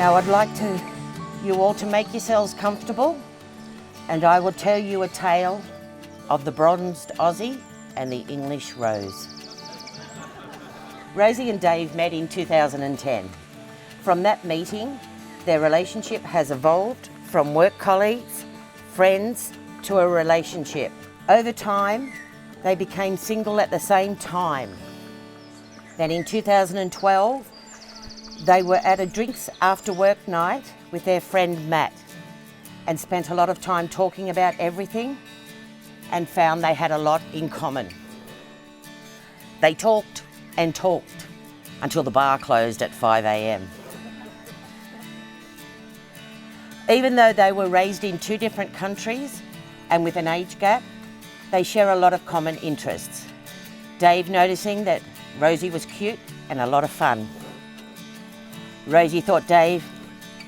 Now I'd like you all to make yourselves comfortable, and I will tell you a tale of the bronzed Aussie and the English Rose. Rosie and Dave met in 2010. From that meeting, their relationship has evolved from work colleagues, friends, to a relationship. Over time, they became single at the same time. Then in 2012, they were at a drinks after work night with their friend Matt and spent a lot of time talking about everything and found they had a lot in common. They talked and talked until the bar closed at 5 a.m. Even though they were raised in two different countries and with an age gap, they share a lot of common interests. Dave noticing that Rosie was cute and a lot of fun. Rosie thought Dave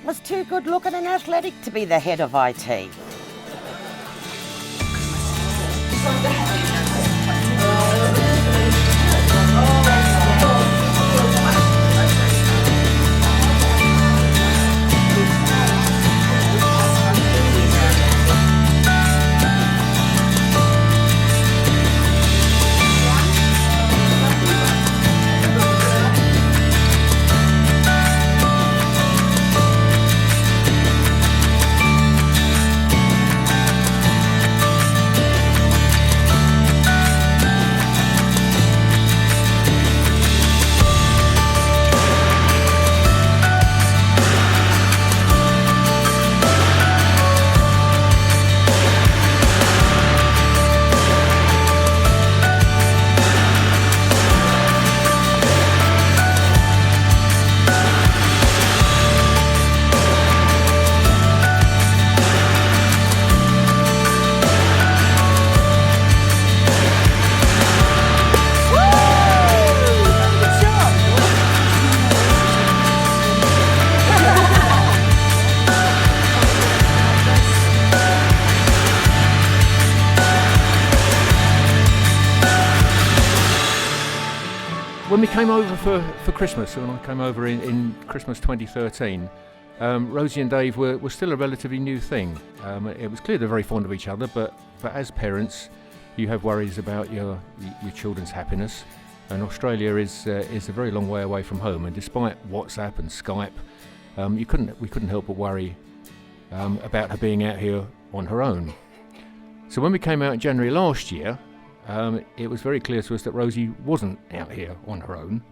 was too good looking and athletic to be the head of IT. When we came over for Christmas, when I came over in Christmas 2013, Rosie and Dave were still a relatively new thing. It was clear they're very fond of each other, but as parents, you have worries about your children's happiness. And Australia is a very long way away from home, and despite WhatsApp and Skype, we couldn't help but worry about her being out here on her own. So when we came out in January last year, it was very clear to us that Rosie wasn't out here on her own.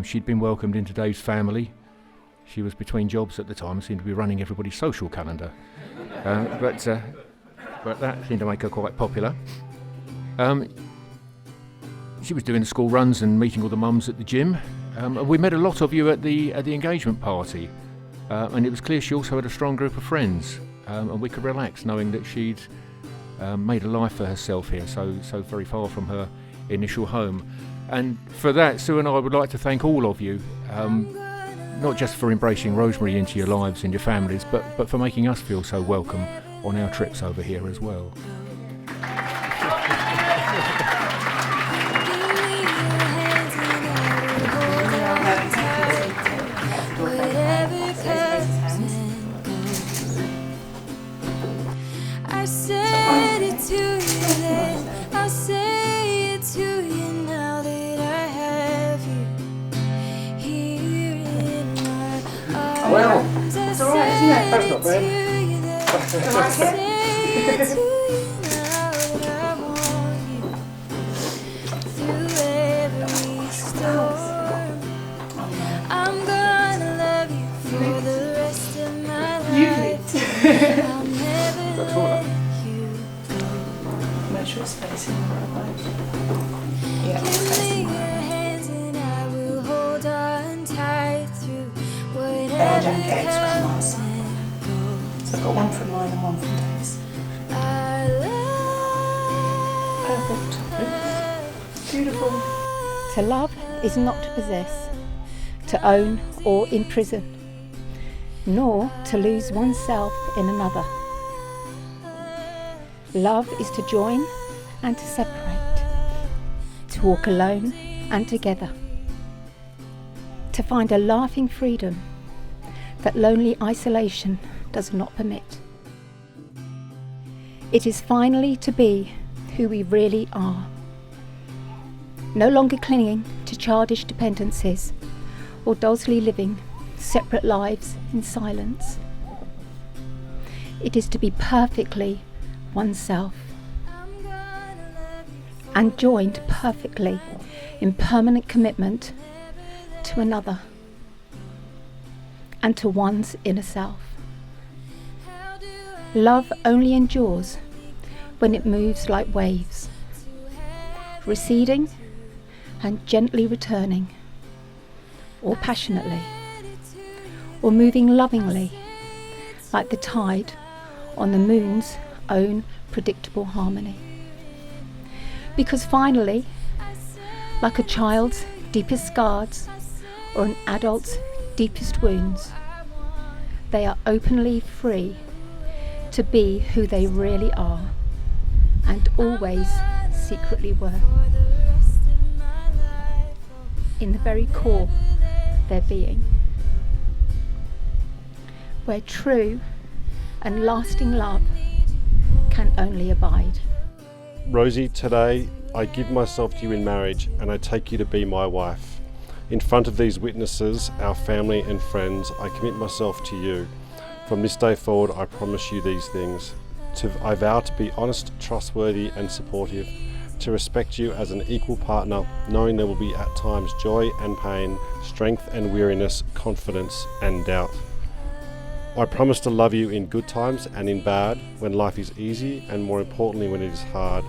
She'd been welcomed into Dave's family. She was between jobs at the time and seemed to be running everybody's social calendar. But that seemed to make her quite popular. She was doing the school runs and meeting all the mums at the gym. And we met a lot of you at the engagement party. And it was clear she also had a strong group of friends. And we could relax knowing that she'd made a life for herself here, so very far from her initial home. And for that, Sue and I would like to thank all of you, not just for embracing Rosemary into your lives and your families, but for making us feel so welcome on our trips over here as well. I said it to you then, I'll say it to you now that I have you here in my arms. Well, it's alright, isn't it? That's not bad. I'll say it to you now that I want you through every storm. I'm gonna love you for the rest of my life. I'll never let you go. Make sure it's facing the right way. Yeah, it's Give me facing your the right way. hands and I will hold on tight through I whatever don't get extra comes miles. and goes. So I've got one from mine and one from Dave's. I love Perfect. Beautiful. To love is not to possess, to own or imprison, nor to lose oneself in another. Love is to join and to separate, to walk alone and together, to find a laughing freedom, that lonely isolation does not permit. It is finally to be who we really are. No longer clinging to childish dependencies or dolcely living separate lives in silence. It is to be perfectly oneself and joined perfectly in permanent commitment to another and to one's inner self. Love only endures when it moves like waves, receding and gently returning, or passionately, or moving lovingly like the tide on the moon's own predictable harmony. Because finally, like a child's deepest scars or an adult's deepest wounds, they are openly free to be who they really are and always secretly were. In the very core of their being, where true and lasting love can only abide. Rosie, today I give myself to you in marriage and I take you to be my wife. In front of these witnesses, our family and friends, I commit myself to you. From this day forward, I promise you these things. I vow to be honest, trustworthy and supportive, to respect you as an equal partner, knowing there will be at times joy and pain, strength and weariness, confidence and doubt. I promise to love you in good times and in bad, when life is easy and more importantly when it is hard,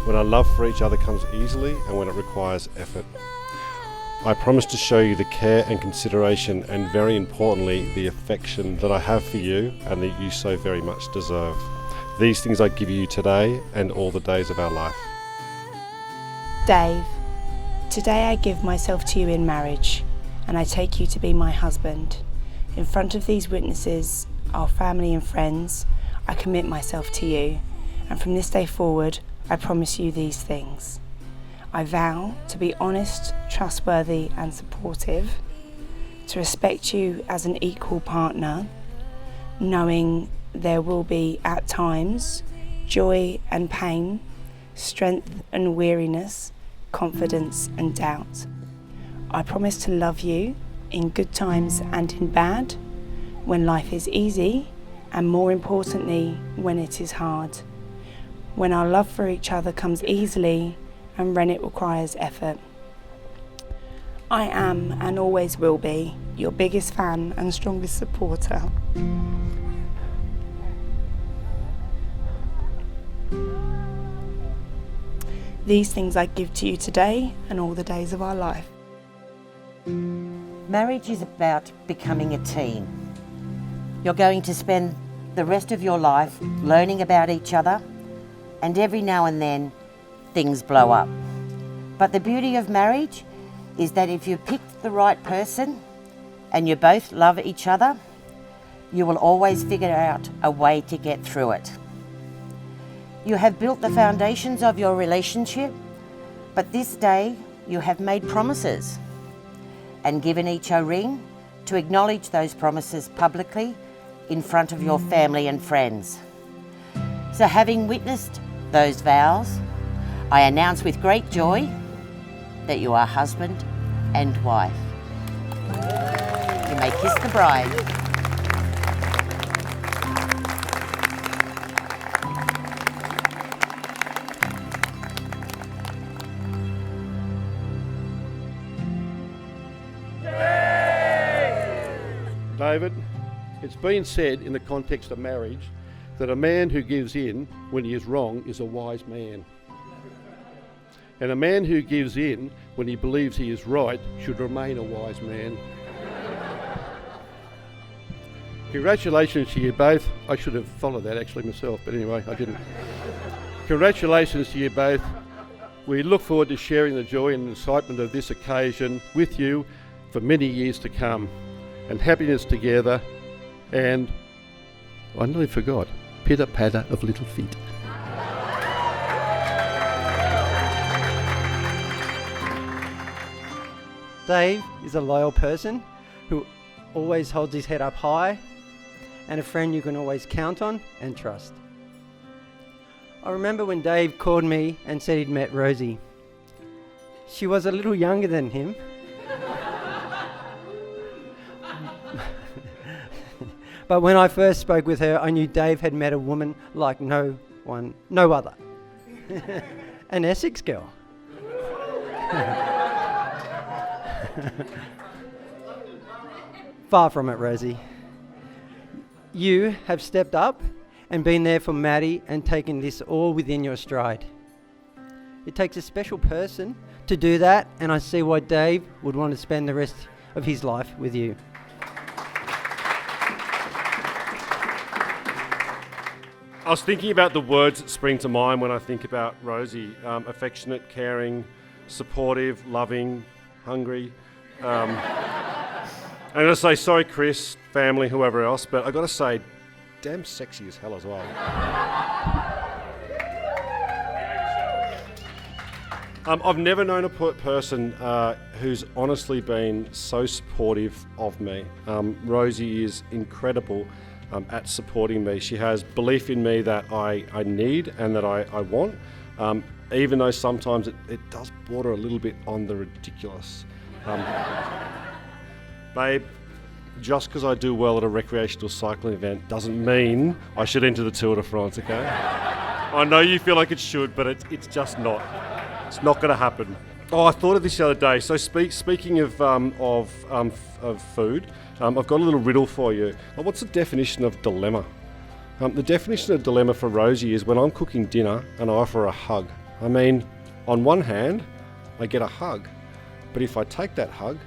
when our love for each other comes easily and when it requires effort. I promise to show you the care and consideration and very importantly the affection that I have for you and that you so very much deserve. These things I give you today and all the days of our life. Dave, today I give myself to you in marriage and I take you to be my husband. In front of these witnesses, our family and friends, I commit myself to you, and from this day forward, I promise you these things. I vow to be honest, trustworthy and supportive, to respect you as an equal partner, knowing there will be at times joy and pain, strength and weariness, confidence and doubt. I promise to love you in good times and in bad, when life is easy, and more importantly, when it is hard, when our love for each other comes easily and when it requires effort. I am and always will be your biggest fan and strongest supporter. These things I give to you today and all the days of our life. Marriage is about becoming a team. You're going to spend the rest of your life learning about each other, and every now and then things blow up. But the beauty of marriage is that if you pick the right person and you both love each other, you will always figure out a way to get through it. You have built the foundations of your relationship, but this day you have made promises and given each a ring to acknowledge those promises publicly in front of your family and friends. So having witnessed those vows, I announce with great joy that you are husband and wife. You may kiss the bride. David, it's been said in the context of marriage that a man who gives in when he is wrong is a wise man. And a man who gives in when he believes he is right should remain a wise man. Congratulations to you both. I should have followed that actually myself, but anyway, I didn't. Congratulations to you both. We look forward to sharing the joy and excitement of this occasion with you for many years to come. And happiness together, and I nearly forgot, pitter patter of little feet. Dave is a loyal person who always holds his head up high, and a friend you can always count on and trust. I remember when Dave called me and said he'd met Rosie. She was a little younger than him. But when I first spoke with her, I knew Dave had met a woman like no other. An Essex girl. Far from it, Rosie. You have stepped up and been there for Maddie and taken this all within your stride. It takes a special person to do that, and I see why Dave would want to spend the rest of his life with you. I was thinking about the words that spring to mind when I think about Rosie. Affectionate, caring, supportive, loving, hungry. I'm going to say sorry, Chris, family, whoever else, but I've got to say, damn sexy as hell as well. I've never known a person who's honestly been so supportive of me. Rosie is incredible at supporting me. She has belief in me that I need and that I want, even though sometimes it does border a little bit on the ridiculous. Babe, just because I do well at a recreational cycling event doesn't mean I should enter the Tour de France, okay? I know you feel like it should, but it's just not. It's not going to happen. Oh, I thought of this the other day. So speaking of food, I've got a little riddle for you. What's the definition of dilemma? The definition of dilemma for Rosie is when I'm cooking dinner and I offer a hug. I mean, on one hand, I get a hug, but if I take that hug,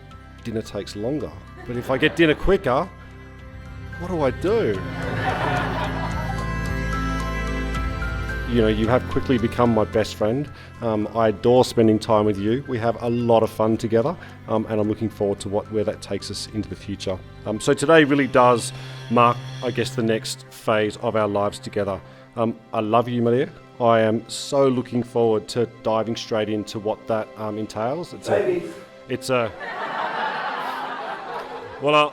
dinner takes longer. But if I get dinner quicker, what do I do? You know, you have quickly become my best friend. I adore spending time with you. We have a lot of fun together, and I'm looking forward to where that takes us into the future. So today really does mark, I guess, the next phase of our lives together. I love you, Maria. I am so looking forward to diving straight into what that entails. Well,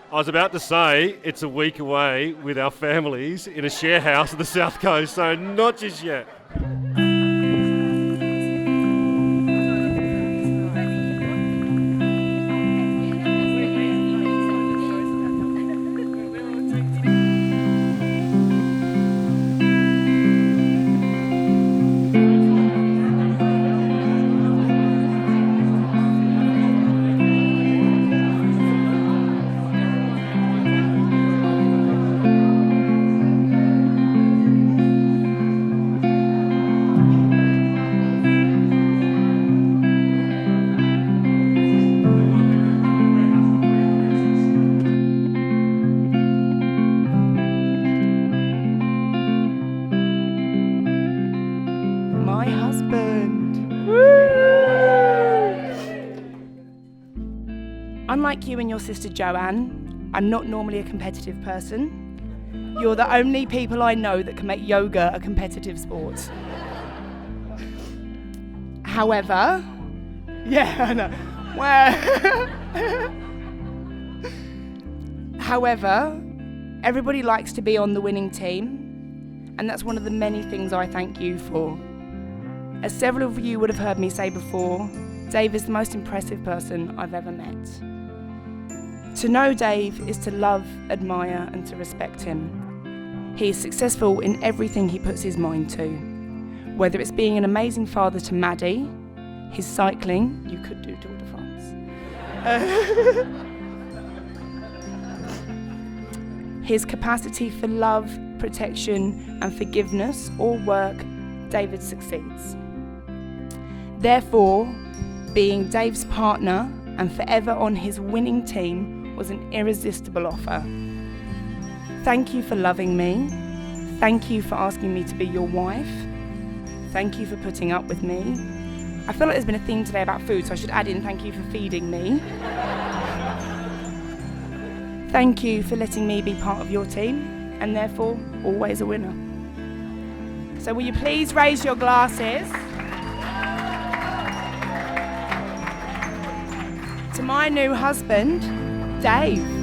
I was about to say it's a week away with our families in a share house on the South Coast, so not just yet. My husband. Unlike you and your sister Joanne, I'm not normally a competitive person. You're the only people I know that can make yoga a competitive sport. However, yeah, I know. However, everybody likes to be on the winning team, and that's one of the many things I thank you for. As several of you would have heard me say before, Dave is the most impressive person I've ever met. To know Dave is to love, admire, and to respect him. He is successful in everything he puts his mind to. Whether it's being an amazing father to Maddie, his cycling, you could do Tour de France. His capacity for love, protection, and forgiveness or work, David succeeds. Therefore, being Dave's partner and forever on his winning team was an irresistible offer. Thank you for loving me. Thank you for asking me to be your wife. Thank you for putting up with me. I feel like there's been a theme today about food, so I should add in thank you for feeding me. Thank you for letting me be part of your team, and therefore, always a winner. So will you please raise your glasses? to my new husband, Dave.